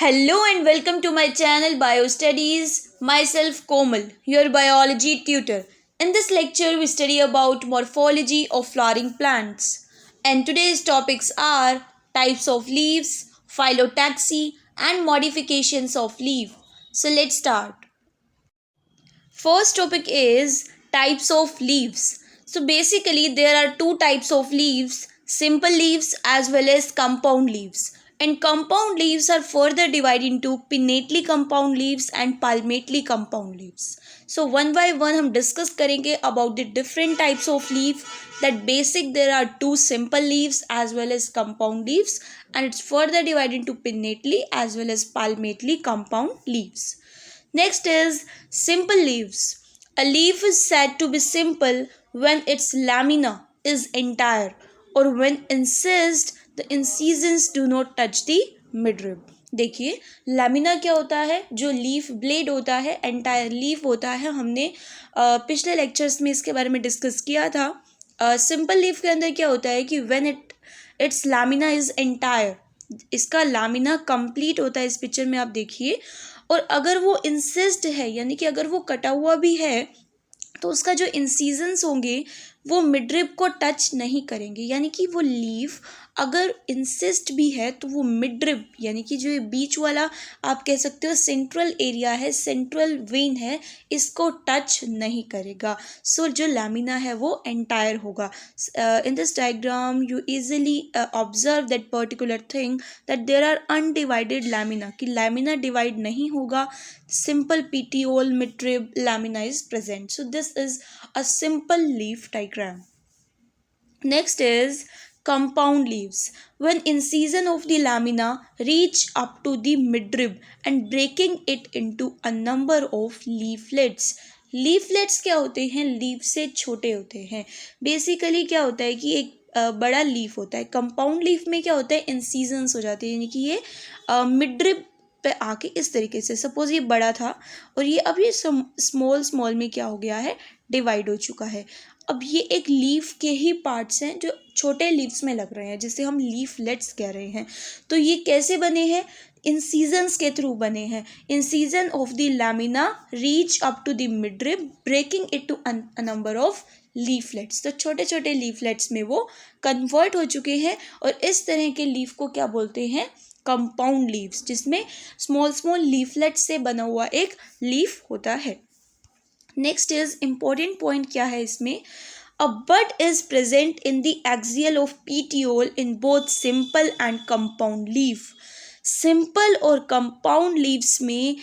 Hello and welcome to my channel BioStudies. Myself Komal, your biology tutor. In this lecture, we study about morphology of flowering plants. And today's topics are types of leaves, phyllotaxy, and modifications of leaf. So let's start. First topic is types of leaves. So basically there are two types of leaves, simple leaves as well as compound leaves. And compound leaves are further divided into pinnately compound leaves and palmately compound leaves. So one by one हम discuss करेंगे about the different types of leaf. That basic there are two simple leaves as well as compound leaves, and it's further divided into pinnately as well as palmately compound leaves. Next is simple leaves. A leaf is said to be simple when its lamina is entire or when incised the incisions do not touch the midrib. देखिए lamina क्या होता है, जो leaf blade होता है, entire leaf होता है. हमने पिछले लेक्चर्स में इसके बारे में डिस्कस किया था. सिंपल लीफ के अंदर क्या होता है कि when it's lamina is entire, इसका लामिना कंप्लीट होता है. इस पिक्चर में आप देखिए. और अगर वो इंसिस्ड है यानी कि अगर वो कटा हुआ भी है तो उसका जो इंसीजन्स होंगे वो मिडरिब को टच नहीं करेंगे. यानी कि वो लीफ अगर इंसिस्ट भी है तो वो मिडरिब यानी कि जो ये बीच वाला आप कह सकते हो सेंट्रल एरिया है, सेंट्रल वेन है, इसको टच नहीं करेगा. सो जो लैमिना है वो एंटायर होगा. In this diagram you easily observe that particular thing that there are undivided lamina, कि लैमिना डिवाइड नहीं होगा. Simple petiole midrib lamina is present. So this is a simple leaf diagram. Next is compound leaves. When incision of the lamina reach up to the midrib and breaking it into a number of leaflets. Leaflets क्या होते हैं? Leaf से छोटे होते हैं. Basically क्या होता है कि एक बड़ा लीफ होता है. कंपाउंड लीफ में क्या होता है? इंसीजन्स हो जाते हैं, यानी कि ये मिडरिब पे आके इस तरीके से, सपोज ये बड़ा था और ये अब ये स्मॉल में क्या हो गया है? डिवाइड हो चुका है. अब ये एक लीफ के ही पार्ट्स हैं जो छोटे लीव्स में लग रहे हैं, जिसे हम लीफलेट्स कह रहे हैं. तो ये कैसे बने हैं? इंसीजन्स के थ्रू बने हैं. Incision of the lamina reach up to the midrib breaking it to a number of leaflets. तो छोटे छोटे लीफलेट्स में वो कन्वर्ट हो चुके हैं और इस तरह के लीफ को क्या बोलते हैं? कंपाउंड लीव्स, जिसमें स्मॉल लीफलेट से बना हुआ एक लीफ होता है. नेक्स्ट इज इम्पोर्टेंट पॉइंट क्या है इसमें? A bud is present in the axial of petiole in both simple and compound leaf. Simple और कंपाउंड लीव्स में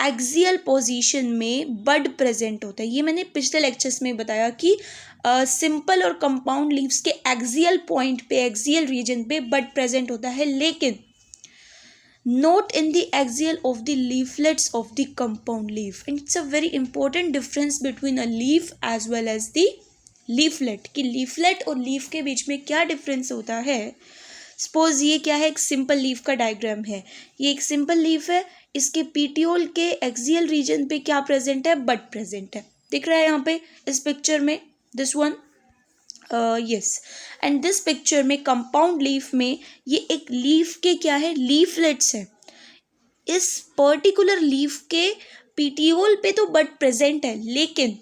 एक्सियल पोजीशन में बड प्रेजेंट होता है. ये मैंने पिछले लेक्चर्स में बताया कि सिंपल और कंपाउंड लीव्स के एक्सियल पॉइंट पे, एक्सियल रीजन पे बड प्रेजेंट होता है, लेकिन not in the axial of the leaflets of the compound leaf. And it's a very important difference between a leaf as well as the leaflet, कि leaflet और leaf के बीच में क्या difference होता है. सपोज ये क्या है? एक सिंपल लीफ का डायग्राम है. ये एक सिंपल लीफ है, इसके पीटियोल के एक्सियल रीजन पे क्या प्रेजेंट है? बड प्रेजेंट है. दिख रहा है यहाँ पे इस पिक्चर में, this one. Yes. And this picture में कंपाउंड लीफ में ये एक लीफ के क्या है? लीफलेट्स है. इस पर्टिकुलर लीफ के पीटियोल पे तो बड प्रेजेंट है, लेकिन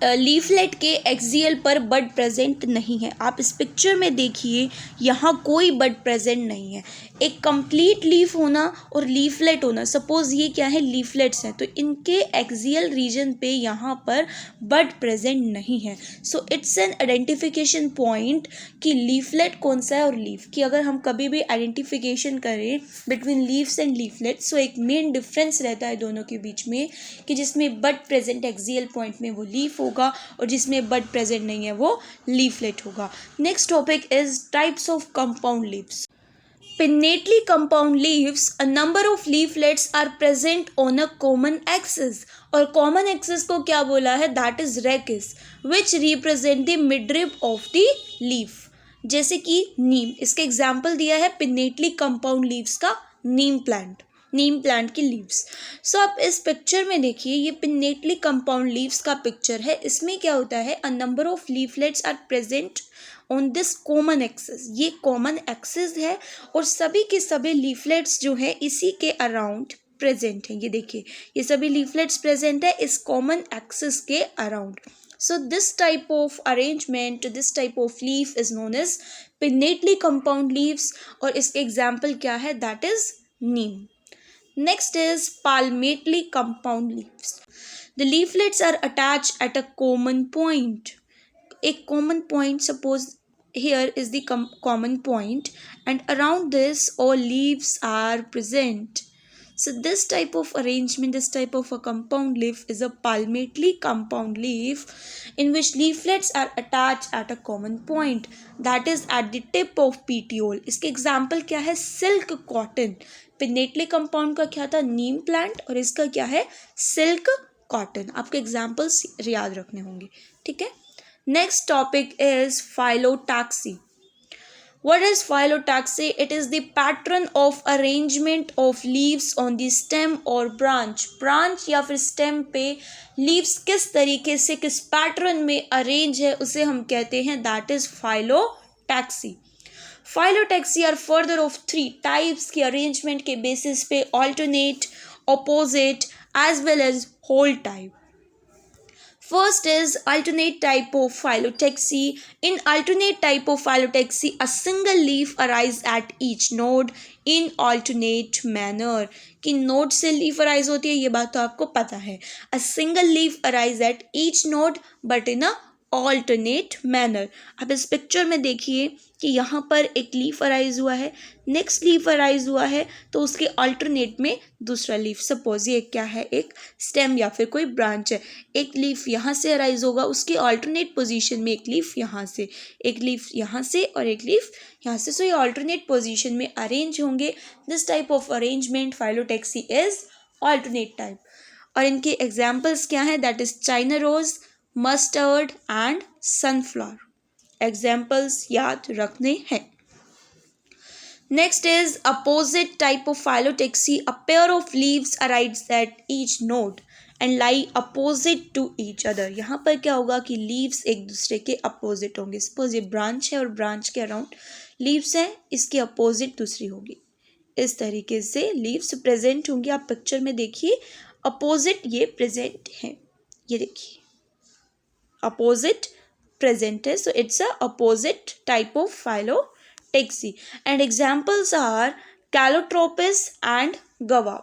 लीफलेट के एक्सियल पर बड प्रेजेंट नहीं है. आप इस पिक्चर में देखिए, यहाँ कोई बड प्रेजेंट नहीं है. एक कंप्लीट लीफ होना और लीफलेट होना, सपोज ये क्या है? लीफलेट्स हैं, तो इनके एक्सियल रीजन पे यहाँ पर बड प्रेजेंट नहीं है. So it's an identification point कि लीफलेट कौन सा है और लीफ की. अगर हम कभी भी आइडेंटिफिकेशन करें बिटवीन लीव्स एंड लीफलेट्स, सो एक मेन डिफरेंस रहता है दोनों के बीच में, कि जिसमें बड प्रेजेंट एक्सियल पॉइंट में वो लीफ होगा और जिसमें बड प्रेजेंट नहीं है वो लीफलेट होगा. Next topic is types of compound leaves. Pinnately compound leaves, a number of leaflets are present on a common axis. और common axis को क्या बोला है? That is rachis, which represent the midrib of the leaf. जैसे कि नीम, इसका example दिया है pinnately compound leaves का नीम प्लांट की लीव्स. सो आप इस पिक्चर में देखिए, ये पिन्नेटली कंपाउंड लीव्स का पिक्चर है. इसमें क्या होता है? A number of leaflets are present on this common axis, ये कॉमन एक्सिस है और सभी के सभी लीफलेट्स जो है इसी के अराउंड प्रेजेंट हैं। ये देखिए, ये सभी लीफलेट्स प्रेजेंट है इस कॉमन एक्सिस के around. So this type of arrangement, this type of leaf is known as pinnately compound leaves और इसके एग्जाम्पल क्या है, that is neem. Next is palmately compound leaves. The leaflets are attached at a common point. एक common point, suppose here is the common point and around this all leaves are present. So this type of arrangement, this type of a compound leaf is a palmately compound leaf in which leaflets are attached at a common point, that is at the tip of petiole. इसके example क्या है, silk cotton. pinnately compound का क्या था, नीम plant, और इसका क्या है, सिल्क कॉटन. आपके एग्जाम्पल्स याद रखने होंगे, ठीक है. Next topic is phyllotaxy. What is phyllotaxy? It is the pattern of arrangement of leaves on the stem or branch. branch या फिर stem पे leaves किस तरीके से किस pattern में arrange है उसे हम कहते हैं that is phyllotaxy. Phyllotaxy are further of 3 types की arrangement के basis पे alternate, opposite as well as whole type. First is alternate type of phyllotaxy. In alternate type of phyllotaxy, a single leaf arises at each node in alternate manner. कि node से leaf arise होती है, ये बात तो आपको पता है. A single leaf arises at each node but in a alternate manner. अब इस पिक्चर में देखिए कि यहाँ पर एक लीफ अराइज हुआ है, नेक्स्ट लीफ अराइज हुआ है, तो उसके अल्टरनेट में दूसरा लीफ. सपोज ये क्या है, एक स्टेम या फिर कोई ब्रांच है, एक लीफ यहाँ से अराइज होगा, उसके अल्टरनेट पोजीशन में एक लीफ यहाँ से, एक लीफ यहाँ से और एक लीफ यहाँ से. सो ये अल्टरनेट पोजीशन में अरेंज होंगे. This type of arrangement phyllotaxy is alternate type. और इनके एग्जाम्पल्स क्या हैं, that is China rose, mustard and sunflower. Examples याद रखने हैं. Next is opposite type of phyllotaxy. A pair of leaves arise at each node and lie opposite to each other. यहाँ पर क्या होगा कि लीव्स एक दूसरे के अपोजिट होंगे. सपोज ये ब्रांच है और ब्रांच के अराउंड लीव्स हैं, इसके अपोजिट दूसरी होगी. इस तरीके से लीव्स प्रेजेंट होंगी. आप पिक्चर में देखिए, अपोजिट ये प्रेजेंट है, ये देखिए अपोजिट present है. So it's a opposite type of phyllotaxy and examples are Calotropis and Guava.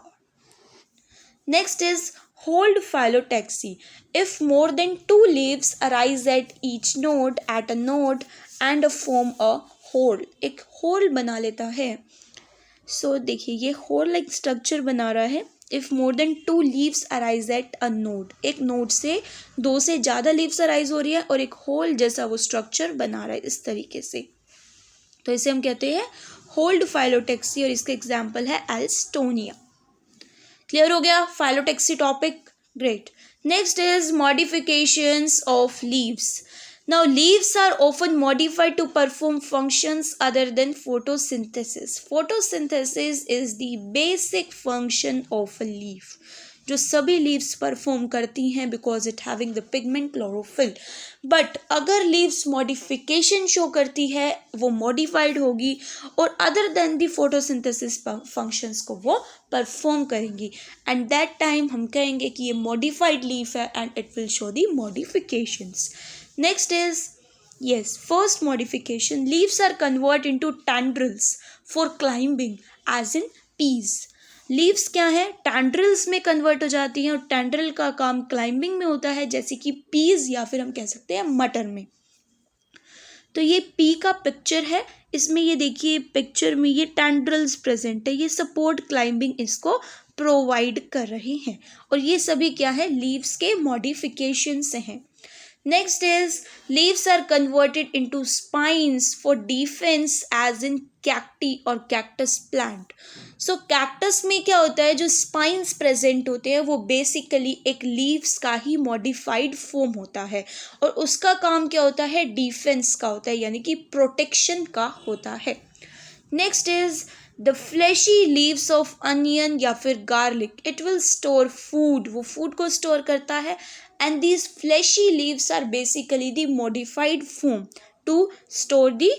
Next is whole phyllotaxy. If more than 2 leaves arise at each node and form a whole, एक whole बना लेता है. So देखिए ये whole like structure बना रहा है. If more than 2 leaves arise at a node, एक नोड से 2 से ज़्यादा लीव्स अराइज हो रही है और एक होल जैसा वो स्ट्रक्चर बना रहा है इस तरीके से, तो इसे हम कहते हैं होल्ड phyllotaxy और इसका एग्जाम्पल है एल्स्टोनिया. क्लियर हो गया phyllotaxy topic? Great. Next is modifications of leaves. Now leaves are often modified to perform functions other than photosynthesis. Photosynthesis is the basic function of a leaf, जो सभी leaves perform करती हैं because it having the pigment chlorophyll. But अगर leaves modification show करती है, वो modified होगी और other than the photosynthesis functions को वो परफॉर्म करेंगी, एंड दैट टाइम हम कहेंगे कि ये मॉडिफाइड लीफ है and it will show the modifications. Next is, yes, first modification, leaves are converted into tendrils for climbing as in peas. Leaves क्या है, tendrils में कन्वर्ट हो जाती हैं और tendril का काम क्लाइंबिंग में होता है, जैसे कि पीज या फिर हम कह सकते हैं मटर में. तो ये पी का पिक्चर है, इसमें ये देखिए पिक्चर में ये tendrils प्रेजेंट है, ये सपोर्ट क्लाइंबिंग इसको प्रोवाइड कर रहे हैं और ये सभी क्या है, लीव्स के मॉडिफिकेशन से हैं. Next is leaves are converted into spines for defense as in cacti or cactus plant. So cactus में क्या होता है, जो spines present होते हैं वो basically एक leaves का ही modified form होता है और उसका काम क्या होता है, defense का होता है, यानी कि protection का होता है. Next is the fleshy leaves of onion या फिर garlic. It will store food, वो food को store करता है, and these fleshy leaves are basically the modified form to store the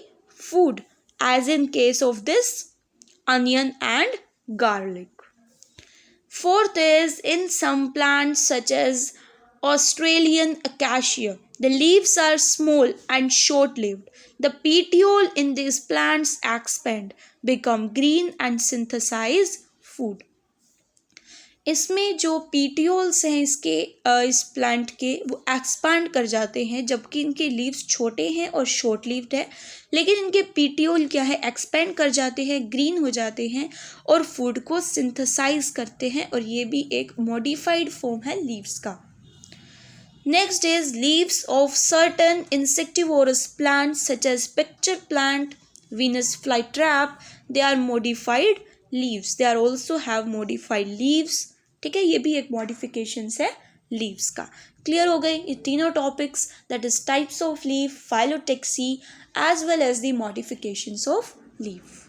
food, as in case of this onion and garlic. Fourth is, in some plants such as Australian acacia, the leaves are small and short lived. The petiole in these plants expand, become green and synthesize food. इसमें जो पीटियोल्स हैं इसके इस plant के, वो expand कर जाते हैं, जबकि इनके लीव्स छोटे हैं और शॉर्ट लिव्ड है, लेकिन इनके पीटियोल क्या है, एक्सपेंड कर जाते हैं, ग्रीन हो जाते हैं और फूड को सिंथेसाइज करते हैं, और ये भी एक मॉडिफाइड फॉर्म है लीव्स का. Next is leaves of certain insectivorous plants such as pitcher plant, Venus flytrap, they are modified leaves. They are also have modified leaves. ठीक है, ये भी एक modifications है leaves का. क्लियर हो गए ये तीनों topics, that is types of leaf, phyllotaxy as well as the modifications of leaf.